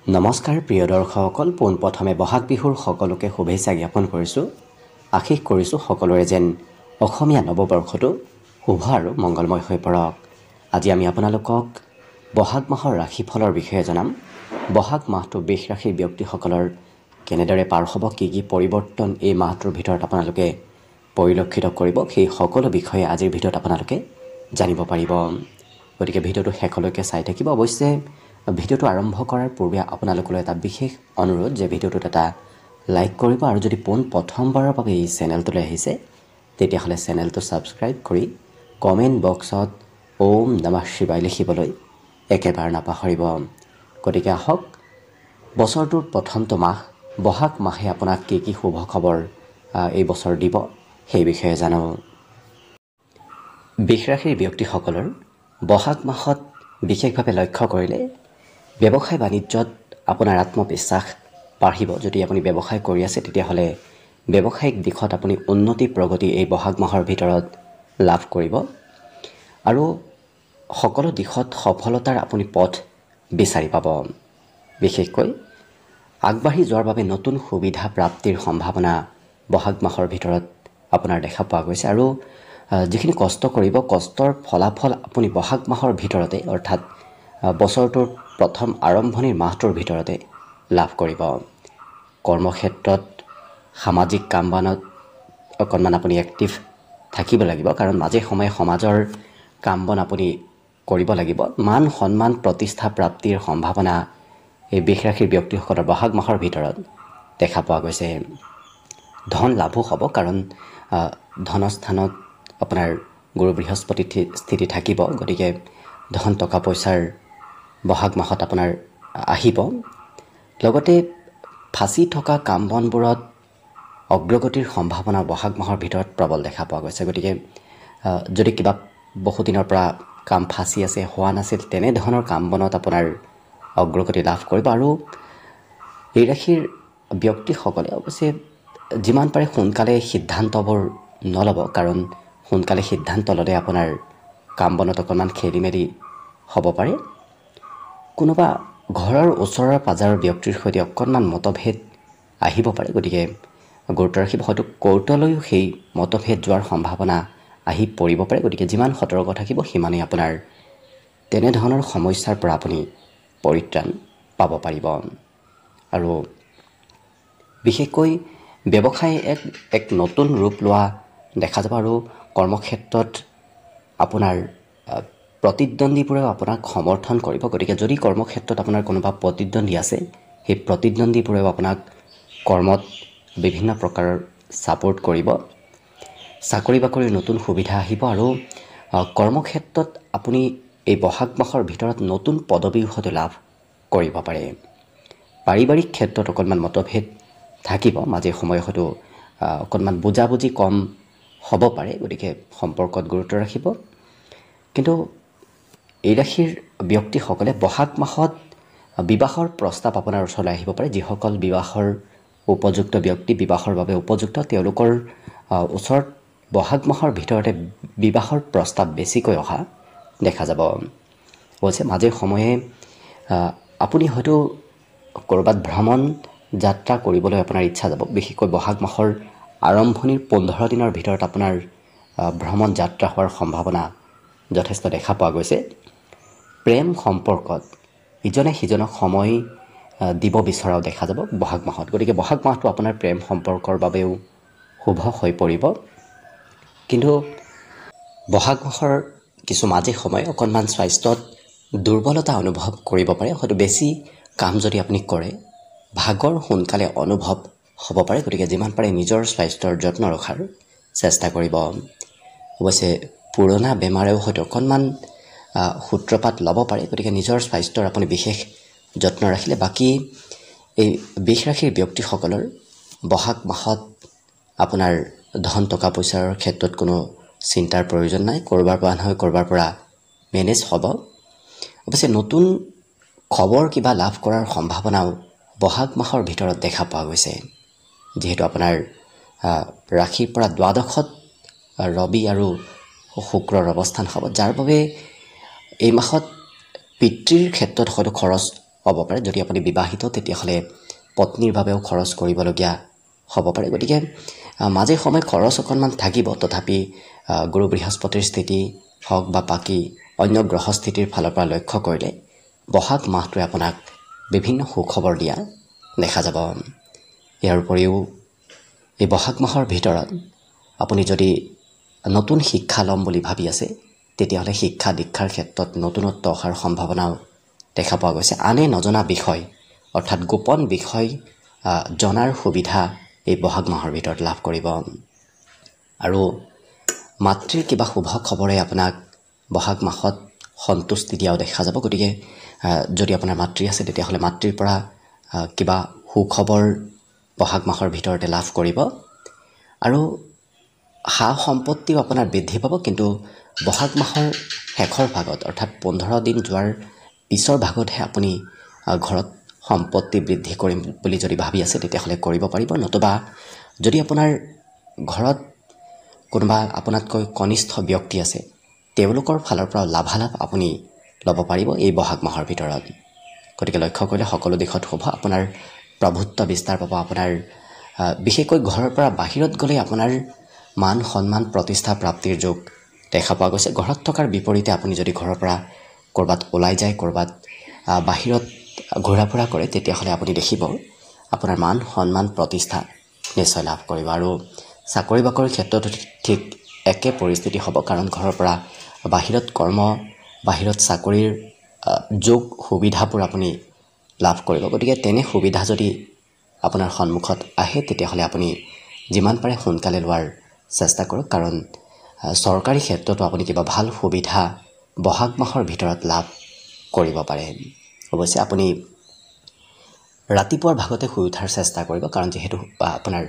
নমস্কাৰ প্ৰিয় দৰ্শকসকল, পোনপ্ৰথমে বহাগ বিহুৰ সকলোকে শুভেচ্ছা জ্ঞাপন কৰিছোঁ। আশীষ কৰিছোঁ সকলোৰে যেন অসমীয়া নৱবৰ্ষটো শুভ আৰু মংগলময় হৈ পৰক। আজি আমি আপোনালোকক বহাগ মাহৰ ৰাশিফলৰ বিষয়ে জনাম। বহাগ মাহটো বৃষ ৰাশিৰ ব্যক্তিসকলৰ কেনেদৰে পাৰ হ'ব, কি পৰিৱৰ্তন এই মাহটোৰ ভিতৰত আপোনালোকে পৰিলক্ষিত কৰিব, সেই সকলো বিষয়ে আজিৰ ভিডিঅ'ত আপোনালোকে জানিব পাৰিব। গতিকে ভিডিঅ'টো শেষলৈকে চাই থাকিব। অৱশ্যে ভিডিঅ'টো আৰম্ভ কৰাৰ পূৰ্বে আপোনালোকলৈ এটা বিশেষ অনুৰোধ যে ভিডিঅ'টোত এটা লাইক কৰিব আৰু যদি প্ৰথমবাৰৰ বাবে এই চেনেলটোলৈ আহিছে তেতিয়াহ'লে চেনেলটো ছাবস্ক্ৰাইব কৰি কমেণ্ট বক্সত ওম নমঃ শিৱায় লিখিবলৈ একেবাৰে নাপাহৰিব। গতিকে আহক, বছৰটোৰ প্ৰথমটো মাহ বহাগ মাহে আপোনাক কি শুভ খবৰ এই বছৰ দিব সেই বিষয়ে জানো। বৃষ ৰাশিৰ ব্যক্তিসকলৰ বহাগ মাহত বিশেষভাৱে লক্ষ্য কৰিলে ব্যৱসায় বাণিজ্যত আপোনাৰ আত্মবিশ্বাস বাঢ়িব। যদি আপুনি ব্যৱসায় কৰি আছে তেতিয়াহ'লে ব্যৱসায়িক দিশত আপুনি উন্নতি প্ৰগতি এই বহাগ মাহৰ ভিতৰত লাভ কৰিব আৰু সকলো দিশত সফলতাৰ আপুনি পথ বিচাৰি পাব। বিশেষকৈ আগবাঢ়ি যোৱাৰ বাবে নতুন সুবিধা প্ৰাপ্তিৰ সম্ভাৱনা বহাগ মাহৰ ভিতৰত আপোনাৰ দেখা পোৱা গৈছে আৰু যিখিনি কষ্ট কৰিব, কষ্টৰ ফলাফল আপুনি বহাগ মাহৰ ভিতৰতে অৰ্থাৎ বছৰটোৰ প্ৰথম আৰম্ভণিৰ মাহটোৰ ভিতৰতে লাভ কৰিব। কৰ্মক্ষেত্ৰত সামাজিক কাম বনত অকণমান আপুনি এক্টিভ থাকিব লাগিব, কাৰণ মাজে সময়ে সমাজৰ কাম বন আপুনি কৰিব লাগিব। মান সন্মান প্ৰতিষ্ঠা প্ৰাপ্তিৰ সম্ভাৱনা এই বৃষ ৰাশিৰ ব্যক্তিসকলৰ বহাগ মাহৰ ভিতৰত দেখা পোৱা গৈছে। ধন লাভো হ'ব, কাৰণ ধনস্থানত আপোনাৰ গুৰু বৃহস্পতি স্থিতি থাকিব। গতিকে ধন টকা পইচাৰ বহাগ মাহত আপোনাৰ আহিব। লগতে ফাঁচি থকা কাম বনবোৰত অগ্ৰগতিৰ সম্ভাৱনা বহাগ মাহৰ ভিতৰত প্ৰবল দেখা পোৱা গৈছে। গতিকে যদি কিবা বহুদিনৰ পৰা কাম ফাঁচি আছে, হোৱা নাছিল, তেনেধৰণৰ কাম বনত আপোনাৰ অগ্ৰগতি লাভ কৰিব। আৰু এই ৰাশিৰ ব্যক্তিসকলে অৱশ্যে যিমান পাৰে সোনকালে সিদ্ধান্তবোৰ নল'ব, কাৰণ সোনকালে সিদ্ধান্ত ল'লে আপোনাৰ কাম বনত অকণমান খেলি মেলি হ'ব পাৰে। কোনোবা ঘৰৰ ওচৰৰ পাজৰৰ ব্যক্তিৰ সৈতে অকণমান মতভেদ আহিব পাৰে। গতিকে গুৰুত্ব ৰাখিব, হয়তো কোৰ্টলৈও সেই মতভেদ যোৱাৰ সম্ভাৱনা আহি পৰিব পাৰে। গতিকে যিমান সতৰ্ক থাকিব সিমানেই আপোনাৰ তেনেধৰণৰ সমস্যাৰ পৰা আপুনি পৰিত্ৰাণ পাব পাৰিব। আৰু বিশেষকৈ ব্যৱসায় এক নতুন ৰূপ লোৱা দেখা যাব আৰু কৰ্মক্ষেত্ৰত আপোনাৰ প্ৰতিদ্বন্দ্বীবোৰেও আপোনাক সমৰ্থন কৰিব। গতিকে যদি কৰ্মক্ষেত্ৰত আপোনাৰ কোনোবা প্ৰতিদ্বন্দ্বী আছে, সেই প্ৰতিদ্বন্দ্বীবোৰেও আপোনাক কৰ্মত বিভিন্ন প্ৰকাৰৰ ছাপোৰ্ট কৰিব। চাকৰি বাকৰিৰ নতুন সুবিধা আহিব আৰু কৰ্মক্ষেত্ৰত আপুনি এই বহাগ মাহৰ ভিতৰত নতুন পদবীও হয়তো লাভ কৰিব পাৰে। পাৰিবাৰিক ক্ষেত্ৰত অকণমান মতভেদ থাকিব, মাজে সময়ে হয়তো অকণমান বুজাবুজি কম হ'ব পাৰে। গতিকে সম্পৰ্কত গুৰুত্ব ৰাখিব। কিন্তু এই ৰাশিৰ ব্যক্তিসকলে বহাগ মাহত বিবাহৰ প্ৰস্তাৱ আপোনাৰ ওচৰলৈ আহিব পাৰে। যিসকল বিবাহৰ উপযুক্ত ব্যক্তি, বিবাহৰ বাবে উপযুক্ত, তেওঁলোকৰ ওচৰত বহাগ মাহৰ ভিতৰতে বিবাহৰ প্ৰস্তাৱ বেছিকৈ অহা দেখা যাব। অৱশ্যে মাজে সময়ে আপুনি হয়তো ক'ৰবাত ভ্ৰমণ যাত্ৰা কৰিবলৈ আপোনাৰ ইচ্ছা যাব। বিশেষকৈ বহাগ মাহৰ আৰম্ভণিৰ 15 দিনৰ ভিতৰত আপোনাৰ ভ্ৰমণ যাত্ৰা হোৱাৰ সম্ভাৱনা যথেষ্ট দেখা পোৱা গৈছে। প্ৰেম সম্পৰ্কত ইজনে সিজনক সময় দিব বিচৰাও দেখা যাব বহাগ মাহত। গতিকে বহাগ মাহটো আপোনাৰ প্ৰেম সম্পৰ্কৰ বাবেও শুভ হৈ পৰিব। কিন্তু বহাগ মাহৰ কিছু মাজে সময়ে অকণমান স্বাস্থ্যত দুৰ্বলতা অনুভৱ কৰিব পাৰে। হয়তো বেছি কাম যদি আপুনি কৰে, ভাগৰ সোনকালে অনুভৱ হ'ব পাৰে। গতিকে যিমান পাৰে নিজৰ স্বাস্থ্যৰ যত্ন ৰখাৰ চেষ্টা কৰিব। অৱশ্যে পুৰণা বেমাৰেও হয়তো অকণমান সূত্ৰপাত ল'ব পাৰে। গতিকে নিজৰ স্বাস্থ্যৰ আপুনি বিশেষ যত্ন ৰাখিলে বাকী এই বৃষ ৰাশিৰ ব্যক্তিসকলৰ বহাগ মাহত আপোনাৰ ধন টকা পইচাৰ ক্ষেত্ৰত কোনো চিন্তাৰ প্ৰয়োজন নাই। ক'ৰবাৰ পৰা নহয় ক'ৰবাৰ পৰা মেনেজ হ'ব। অৱশ্যে নতুন খবৰ কিবা লাভ কৰাৰ সম্ভাৱনাও বহাগ মাহৰ ভিতৰত দেখা পোৱা গৈছে। যিহেতু আপোনাৰ ৰাশিৰ পৰা দ্বাদশত ৰবি আৰু শুক্ৰৰ অৱস্থান হ'ব, যাৰ বাবে এই মাহত পিতৃৰ ক্ষেত্ৰত হয়তো খৰচ হ'ব পাৰে। যদি আপুনি বিবাহিত তেতিয়াহ'লে পত্নীৰ বাবেও খৰচ কৰিবলগীয়া হ'ব পাৰে। গতিকে মাজে সময়ে খৰচ অকণমান থাকিব। তথাপি গুৰু বৃহস্পতিৰ স্থিতি হওক বা বাকী অন্য গ্ৰহস্থিতিৰ ফালৰ পৰা লক্ষ্য কৰিলে বহাগ মাহটোৱে আপোনাক বিভিন্ন সুখবৰ দিয়া দেখা যাব। ইয়াৰ উপৰিও এই বহাগ মাহৰ ভিতৰত আপুনি যদি নতুন শিক্ষা ল'ম বুলি ভাবি আছে তেতিয়াহ'লে শিক্ষা দীক্ষাৰ ক্ষেত্ৰত নতুনত্ব অহাৰ সম্ভাৱনাও দেখা পোৱা গৈছে। আনে নজনা বিষয় অৰ্থাৎ গোপন বিষয় জনাৰ সুবিধা এই বহাগ মাহৰ ভিতৰত লাভ কৰিব। আৰু মাতৃৰ কিবা শুভ খবৰে আপোনাক বহাগ মাহত সন্তুষ্টি দিয়াও দেখা যাব। গতিকে যদি আপোনাৰ মাতৃ আছে তেতিয়াহ'লে মাতৃৰ পৰা কিবা সুখবৰ বহাগ মাহৰ ভিতৰতে লাভ কৰিব। আৰু সা সম্পত্তিও আপোনাৰ বৃদ্ধি পাব। কিন্তু বহাগ মাহৰ শেষৰ ভাগত অৰ্থাৎ 15 দিন যোৱাৰ পিছৰ ভাগতহে আপুনি ঘৰত সম্পত্তি বৃদ্ধি কৰিম বুলি যদি ভাবি আছে তেতিয়াহ'লে কৰিব পাৰিব। নতুবা যদি আপোনাৰ ঘৰত কোনোবা আপোনাতকৈ কনিষ্ঠ ব্যক্তি আছে তেওঁলোকৰ ফালৰ পৰা লাভালাভ আপুনি ল'ব পাৰিব এই বহাগ মাহৰ ভিতৰত। গতিকে লক্ষ্য কৰিলে সকলো দিশত শুভ। আপোনাৰ প্ৰভুত্ব বিস্তাৰ পাব। আপোনাৰ বিশেষকৈ ঘৰৰ পৰা বাহিৰত গ'লে আপোনাৰ মান সন্মান প্ৰতিষ্ঠা প্ৰাপ্তিৰ যোগ দেখা পোৱা গৈছে। ঘৰত থকাৰ বিপৰীতে আপুনি যদি ঘৰৰ পৰা ক'ৰবাত ওলাই যায়, ক'ৰবাত বাহিৰত ঘূৰা ফুৰা কৰে তেতিয়াহ'লে আপুনি দেখিব আপোনাৰ মান সন্মান প্ৰতিষ্ঠা নিশ্চয় লাভ কৰিব। আৰু চাকৰি বাকৰিৰ ক্ষেত্ৰতো ঠিক একে পৰিস্থিতি হ'ব। কাৰণ ঘৰৰ পৰা বাহিৰত কৰ্ম, বাহিৰত চাকৰিৰ যোগ সুবিধাবোৰ আপুনি লাভ কৰিব। গতিকে তেনে সুবিধা যদি আপোনাৰ সন্মুখত আহে তেতিয়াহ'লে আপুনি যিমান পাৰে সোনকালে লোৱাৰ চেষ্টা কৰক। কাৰণ চৰকাৰী ক্ষেত্ৰতো আপুনি কিবা ভাল সুবিধা বহাগ মাহৰ ভিতৰত লাভ কৰিব পাৰে। অৱশ্যে আপুনি ৰাতিপুৱাৰ ভাগতে শুই উঠাৰ চেষ্টা কৰিব। কাৰণ যিহেতু আপোনাৰ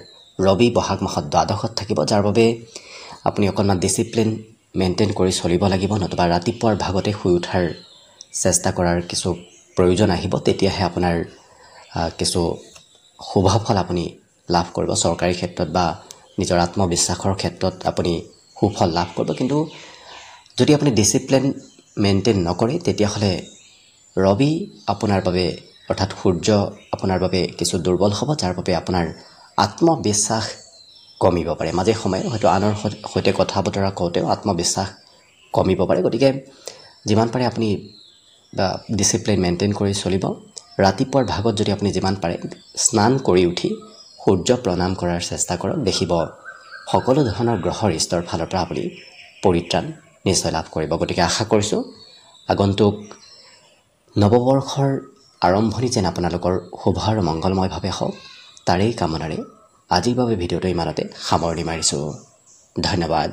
ৰবি বহাগ মাহত দ্বাদশত থাকিব, যাৰ বাবে আপুনি অকণমান ডিচিপ্লিন মেইনটেইন কৰি চলিব লাগিব। নতুবা ৰাতিপুৱাৰ ভাগতে শুই উঠাৰ চেষ্টা কৰাৰ কিছু প্ৰয়োজন আহিব। তেতিয়াহে আপোনাৰ কিছু শুভ ফল আপুনি লাভ কৰিব। চৰকাৰী ক্ষেত্ৰত বা নিজৰ আত্মবিশ্বাসৰ ক্ষেত্ৰত আপুনি সুফল লাভ কৰিব। কিন্তু যদি আপুনি ডিচিপ্লিন মেইনটেইন নকৰে তেতিয়াহ'লে ৰবি আপোনাৰ বাবে অৰ্থাৎ সূৰ্য আপোনাৰ বাবে কিছু দুৰ্বল হ'ব, যাৰ বাবে আপোনাৰ আত্মবিশ্বাস কমিব পাৰে। মাজে সময়ে হয়তো আনৰ সৈতে কথা বতৰা কওঁতেও আত্মবিশ্বাস কমিব পাৰে। গতিকে যিমান পাৰে আপুনি ডিচিপ্লিন মেইনটেইন কৰি চলিব। ৰাতিপুৱাৰ ভাগত যদি আপুনি যিমান পাৰে স্নান কৰি উঠি সূৰ্য প্ৰণাম কৰাৰ চেষ্টা কৰক। দেখিব সকলো ধৰণৰ গ্ৰহৰ ইষ্টৰ ফালৰ পৰা আপুনি পৰিত্ৰাণ নিশ্চয় লাভ কৰিব। গতিকে আশা কৰিছোঁ আগন্তুক নৱবৰ্ষৰ আৰম্ভণি যেন আপোনালোকৰ শুভ আৰু মংগলময়ভাৱে হওক, তাৰেই কামনাৰে আজিৰ বাবে ভিডিঅ'টো ইমানতে সামৰণি মাৰিছোঁ। ধন্যবাদ।